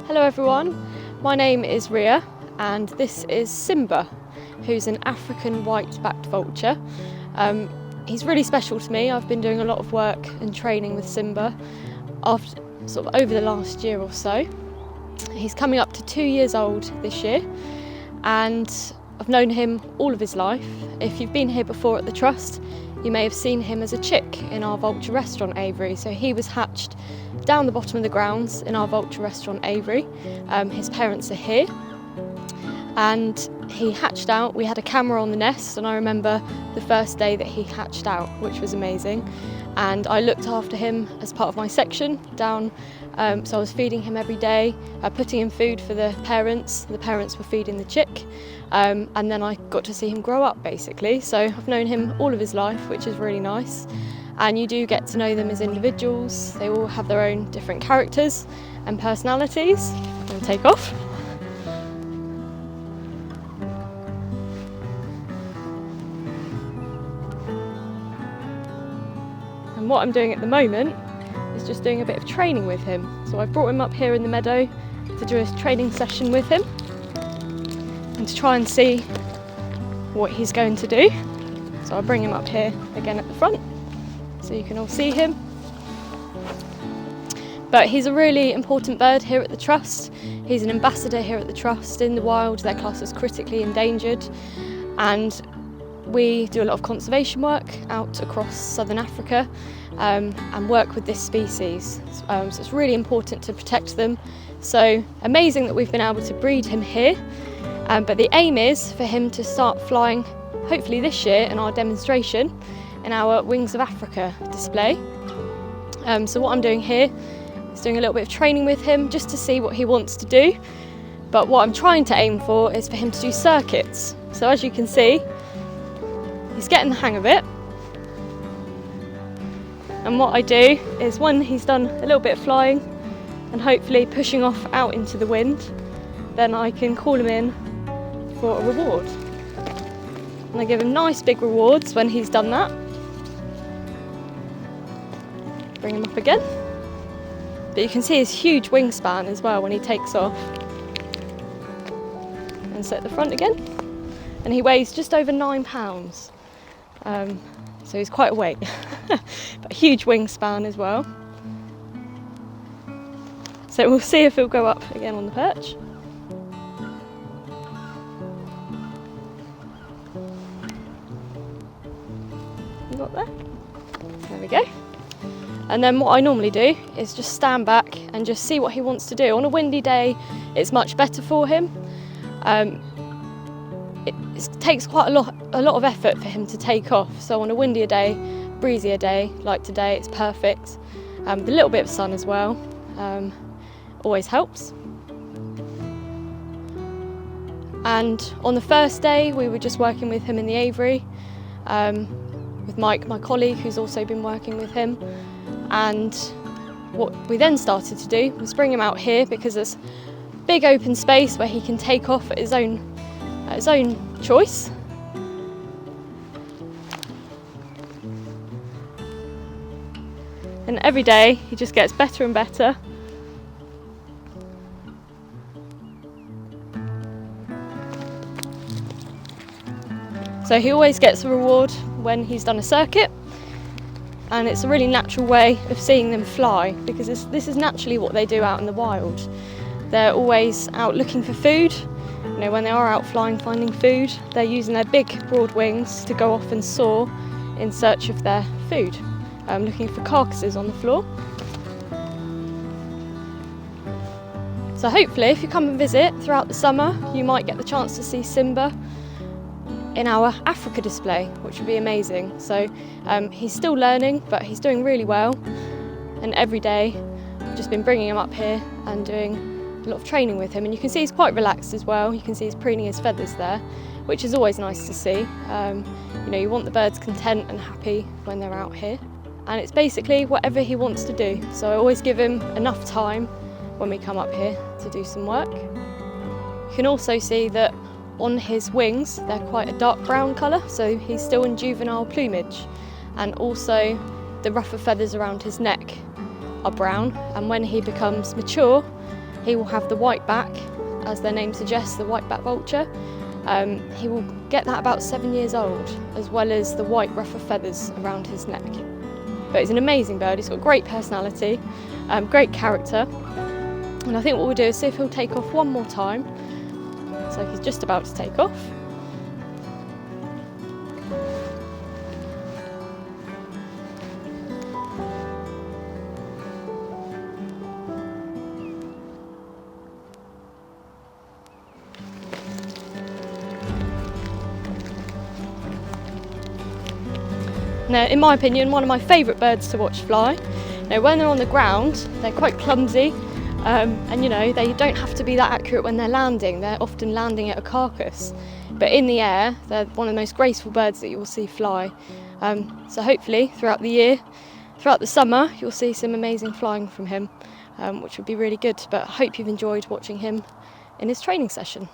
Hello everyone, my name is Ria and this is Simba, who's an African white-backed vulture. He's really special to me. I've been doing a lot of work and training with Simba over the last year or so. He's coming up to 2 years old this year and I've known him all of his life. If you've been here before at the Trust, you may have seen him as a chick in our Vulture restaurant Avery. So he was hatched down the bottom of the grounds in our Vulture restaurant Avery. His parents are here and he hatched out. We had a camera on the nest and I remember the first day that he hatched out, which was amazing. And I looked after him as part of my section down, so I was feeding him every day, putting in food for the parents were feeding the chick, and then I got to see him grow up basically. So I've known him all of his life, which is really nice. And you do get to know them as individuals. They all have their own different characters and personalities. I'm going to take off. And what I'm doing at the moment is just doing a bit of training with him. So I brought him up here in the meadow to do a training session with him and to try and see what he's going to do. So I'll bring him up here again at the front so you can all see him. But he's a really important bird here at the Trust. He's an ambassador here at the Trust. In the wild, they're classed as critically endangered, and we do a lot of conservation work out across southern Africa and work with this species. So it's really important to protect them. So amazing that we've been able to breed him here, but the aim is for him to start flying hopefully this year in our demonstration in our Wings of Africa display. So what I'm doing here is doing a little bit of training with him just to see what he wants to do. But what I'm trying to aim for is for him to do circuits. So as you can see, he's getting the hang of it. And what I do is when he's done a little bit of flying and hopefully pushing off out into the wind, then I can call him in for a reward. And I give him nice big rewards when he's done that. Bring him up again. But you can see his huge wingspan as well when he takes off. And set the front again. And he weighs just over 9 pounds. So he's quite a weight. But a huge wingspan as well. So we'll see if he'll go up again on the perch. You got there? There we go. And then what I normally do is just stand back and just see what he wants to do. On a windy day, it's much better for him. It takes quite a lot of effort for him to take off. So on a windier day, breezier day, like today, it's perfect. With a little bit of sun as well, always helps. And on the first day, we were just working with him in the aviary, with Mike, my colleague, who's also been working with him. And what we then started to do was bring him out here because there's big open space where he can take off at his own choice. And every day he just gets better and better. So he always gets a reward when he's done a circuit. And it's a really natural way of seeing them fly because this is naturally what they do out in the wild. They're always out looking for food. You know, when they are out flying, finding food, they're using their big, broad wings to go off and soar in search of their food, looking for carcasses on the floor. So hopefully, if you come and visit throughout the summer, you might get the chance to see Simba in our Africa display, which would be amazing. So he's still learning, but he's doing really well. And every day, I've just been bringing him up here and doing a lot of training with him. And you can see he's quite relaxed as well. You can see he's preening his feathers there, which is always nice to see. You know, you want the birds content and happy when they're out here. and it's basically whatever he wants to do. So I always give him enough time when we come up here to do some work. You can also see that on his wings they're quite a dark brown colour, so he's still in juvenile plumage, and also the rougher feathers around his neck are brown, and when he becomes mature he will have the white back, as their name suggests, the white-backed vulture. He will get that about 7 years old, as well as the white rougher feathers around his neck. But he's an amazing bird, he's got great personality, great character, and I think what we'll do is see if he'll take off one more time. So he's just about to take off. Now, in my opinion, one of my favourite birds to watch fly. Now, when they're on the ground, they're quite clumsy, and you know, they don't have to be that accurate when they're landing. They're often landing at a carcass, but in the air, they're one of the most graceful birds that you will see fly. So hopefully, throughout the year, throughout the summer, you'll see some amazing flying from him, which would be really good. But I hope you've enjoyed watching him in his training session.